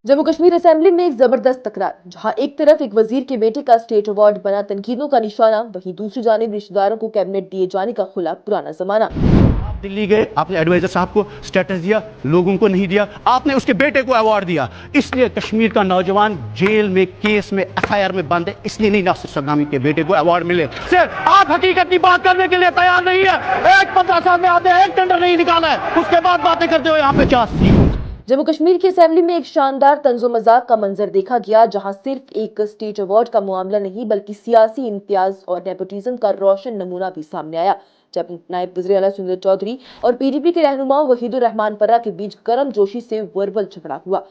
Jammu Kashmir assembly में एक जबरदस्त तकरार, जहां एक तरफ एक वजीर के बेटे का स्टेट अवार्ड बना तनकीदों का निशाना, वहीं दूसरी जानिब रिश्तेदारों को कैबिनेट दिए जाने का खुला पुराना जमाना। आप दिल्ली गए, आपने एडवाइजर साहब को स्टेटस दिया, लोगों को नहीं दिया, आपने उसके बेटे को अवार्ड दिया। इसलिए कश्मीर का नौजवान जेल में, केस में, एफआईआर में बंद है, इसलिए नहीं नासिर सगामी के बेटे को अवार्ड मिले। सर, आप हकीकत की बात करने के लिए तैयार नहीं है। एक 15 साल में आपने एक टेंडर नहीं निकाला है, उसके बाद बातें करते हो यहाँ पे 40। जम्मू कश्मीर की असेंबली में एक शानदार तंजो मजाक का मंजर देखा गया, जहां सिर्फ एक स्टेट अवार्ड का मामला नहीं बल्कि सियासी इम्तियाज और नेपोटिज्म का रोशन नमूना भी सामने आया, जब नायब वज़ीर आला सुंदर चौधरी और पीडीपी के रहनुमा वहीदुर रहमान परा के बीच गर्म जोशी से वर्बल झगड़ा हुआ,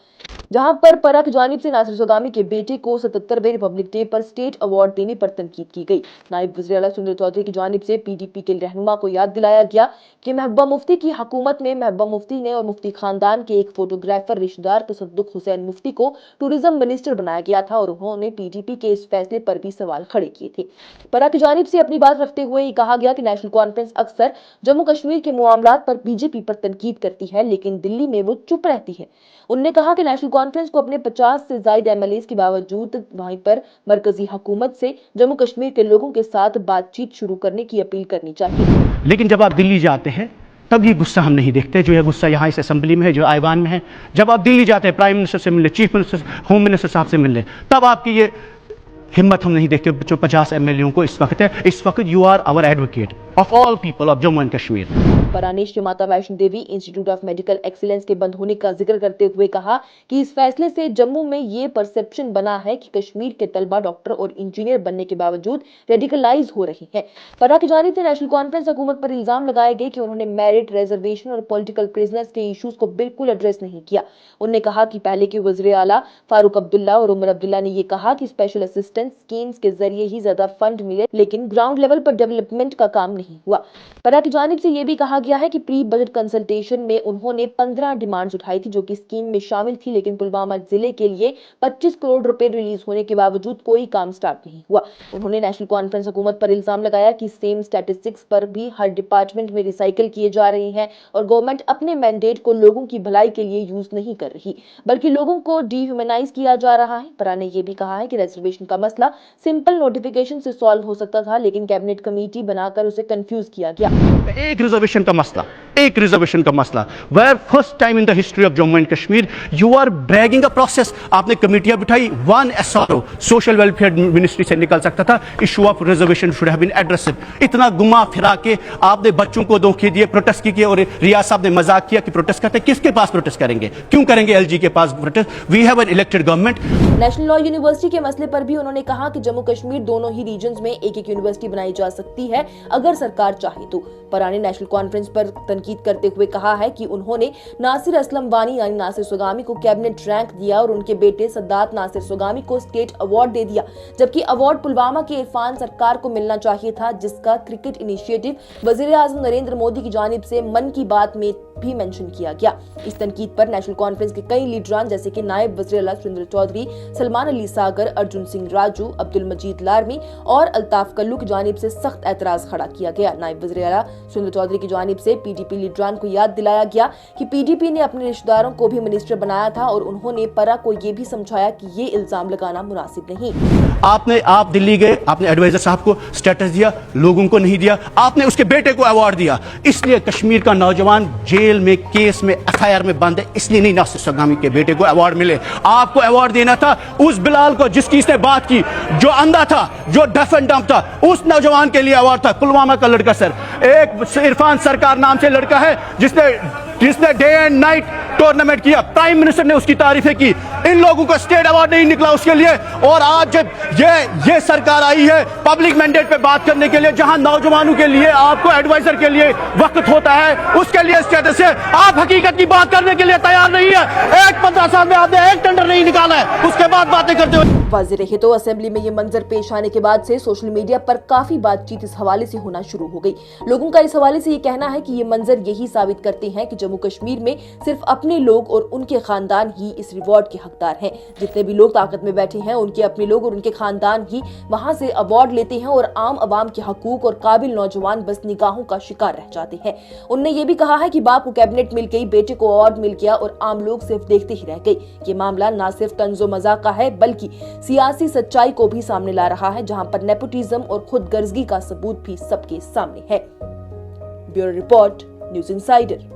जहां पर परा की जानिब से नासिर सगामी के बेटे को 77वें रिपब्लिक डे पर स्टेट अवार्ड देने पर तनकीद की गई। नायब वज़ीर आला सुंदर चौधरी की जानिब से पीडीपी के रहनुमा को याद दिलाया गया कि महबूबा मुफ्ती की हुकूमत में महबूबा मुफ्ती ने और मुफ्ती खानदान के एक फोटोग्राफर रिश्तेदार तसद्दुक हुसैन मुफ्ती को टूरिज्म मिनिस्टर बनाया गया था और उन्होंने पीडीपी के इस फैसले पर भी सवाल खड़े किए थे। परा की जानिब से अपनी बात रखते हुए कहा गया कि नेशनल कॉन्फ्रेंस अक्सर जम्मू कश्मीर के मामलात पर बीजेपी पर तनकीद करती है, लेकिन दिल्ली में वो चुप रहती है। उन्होंने कहा कि नेशनल कॉन्फ्रेंस को अपने 50 से ज्यादा एमएलएस के बावजूद वहीं पर मरकजी हुकूमत से जम्मू कश्मीर के लोगों के साथ बातचीत शुरू करने की अपील करनी चाहिए। लेकिन जब आप दिल्ली जाते हैं तब ये गुस्सा हम नहीं देखते, जो है गुस्सा यहाँ इस असेंबली में है, जो आईवान में है। जब आप दिल्ली जाते हैं प्राइम मिनिस्टर से मिलने, चीफ मिनिस्टर, होम मिनिस्टर साहब से मिलने, तब आपकी ये हिम्मत हम नहीं देखते। जो 50 एमएलए को इस वक्त है, इस वक्त you are our advocate of all people of Jammu and Kashmir. परा ने Shri Mata Vaishno Devi institute of medical excellence के बंद होने का जिक्र करते हुए कहा कि इस फैसले से जम्मू में ये परसेप्शन बना है कि कश्मीर के तलबा डॉक्टर और इंजीनियर बनने के बावजूद रेडिकलाइज हो रहे हैं। परा की जानिब से नेशनल कॉन्फ्रेंस हुकूमत पर इल्जाम लगाए गए कि उन्होंने मेरिट, रिजर्वेशन और पॉलिटिकल प्रिजनर्स के इशूज को बिल्कुल एड्रेस नहीं किया। उन्होंने कहा कि पहले के वज़ीर आला फारूक अब्दुल्ला और उमर अब्दुल्ला ने ये कहा कि स्पेशल असिस्टेंस स्कीम्स के जरिए ही ज्यादा फंड मिले, लेकिन ग्राउंड लेवल पर डेवलपमेंट का काम नहीं हुआ। परा की जानिब से ये भी कहा गया है कि प्री बजट कंसल्टेशन में उन्होंने 15 डिमांड्स उठाई थी जो कि स्कीम में शामिल थी, लेकिन पुलवामा जिले के लिए 25 करोड़ रुपए रिलीज होने के बावजूद कोई काम स्टार्ट नहीं हुआ। उन्होंने नेशनल कॉन्फ्रेंस हुकूमत पर इल्जाम लगाया कि सेम स्टैटिस्टिक्स पर भी हर डिपार्टमेंट में रिसाइकिल किए जा रहे हैं और गवर्नमेंट अपने मैंडेट को लोगों की भलाई के लिए यूज नहीं कर रही, बल्कि लोगों को डिह्यूमनाइज किया जा रहा है। परा ने यह भी कहा है कि रिजर्वेशन का मसला सिंपल नोटिफिकेशन से सॉल्व हो सकता था, लेकिन कैबिनेट कमेटी बनाकर उसे कंफ्यूज किया गया। एक रिजर्वेशन का मसला where first time in the history of Jammu and Kashmir you are bragging a process. आपने कमेटियां बिठाई, one SRO social welfare ministry से निकल सकता था। Issue of reservation should have been addressed. इतना घुमा फिरा के आपने बच्चों को धोखे दिए, प्रोटेस्ट किए और रियाज साहब ने मजाक किया कि प्रोटेस्ट करते। किसके पास प्रोटेस्ट करेंगे? क्यों करेंगे एलजी के पास protest? We have an elected government. National law university के मसले पर भी उन्होंने कहा कि जम्मू कश्मीर दोनों ही रीजन्स में एक एक यूनिवर्सिटी बनाई जा सकती है अगर सरकार चाहे तो। परा ने नेशनल कॉन्फ्रेंस पर तनकीद करते हुए कहा है कि उन्होंने नासिर असलम वानी यानी नासिर सुगामी को कैबिनेट रैंक दिया और उनके बेटे सद्दात नासिर सुगामी को स्टेट अवार्ड दे दिया, जबकि अवार्ड पुलवामा के इरफान सरकार को मिलना चाहिए था, जिसका क्रिकेट इनिशिएटिव वजीर आजम नरेंद्र मोदी की जानिब से मन की बात में भी मेंशन किया गया। इस तनकीद पर नेशनल कॉन्फ्रेंस के कई लीडरान जैसे कि नायब वज़ीर आला सुरेंद्र चौधरी, सलमान अली सागर, अर्जुन सिंह राजू, अब्दुल मजीद लारमी और अल्ताफ कल्लू की जानिब से सख्त एतराज खड़ा किया गया। नायब वज़ीर आला सुरेंद्र चौधरी की जानिब से पीडीपी लीडरान को याद दिलाया गया कि पीडीपी ने अपने रिश्तेदारों को भी मिनिस्टर बनाया था और उन्होंने परा को ये भी समझाया कि ये इल्जाम लगाना मुनासिब नहीं। आप दिल्ली गए, आपने एडवाइजर साहब को स्टेटस दिया, लोगों को नहीं दिया, आपने उसके बेटे को अवार्ड दिया। इसलिए कश्मीर का नौजवान जेल में, केस में, एफआईआर में बंद है, इसलिए नहीं नासिर सगामी के बेटे को अवार्ड मिले। आपको अवार्ड देना था उस बिलाल को जिसकी इसने बात की, जो अंधा था, जो डफ एंड डम्प था, उस नौजवान के लिए अवार्ड था। पुलवामा का लड़का सर, एक इरफान सरकार नाम से लड़का है जिसने डे एंड नाइट टूर्नामेंट किया, प्राइम मिनिस्टर ने उसकी तारीफें की। इन लोगों को स्टेट अवार्ड नहीं निकला उसके लिए। और आज जब ये सरकार आई है पब्लिक मैंडेट पे बात करने के लिए, जहां नौजवानों के लिए आपको एडवाइजर के लिए वक्त होता है, उसके लिए स्टेटस है। आप हकीकत की बात करने के लिए तैयार नहीं है। एक 15 साल में आपने एक टेंडर नहीं निकाला है, उसके बाद बातें करते हुए। वाज़ेह रहे तो असेंबली में ये मंजर पेश आने के बाद से सोशल मीडिया पर काफी बातचीत इस हवाले से होना शुरू हो गई। लोगों का इस हवाले से ये कहना है कि ये मंजर यही साबित करते हैं कि जम्मू कश्मीर में सिर्फ अपने लोग और उनके खानदान ही इस रिवॉर्ड के हकदार हैं। जितने भी लोग ताकत में बैठे हैं उनके अपने लोग और उनके खानदान ही वहां से अवार्ड लेते हैं और आम आवाम के हकूक और काबिल नौजवान बस निगाहों का शिकार रह जाते हैं। उन्होंने ये भी कहा है कि बाप को कैबिनेट मिल गई, बेटे को अवार्ड मिल गया और आम लोग सिर्फ देखते ही रह गए। ये मामला न सिर्फ तंजो मजाक का है बल्कि सियासी सच्चाई को भी सामने ला रहा है, जहां पर नेपोटिज्म और खुद गर्जगी का सबूत भी सबके सामने है। Bureau report, news insider.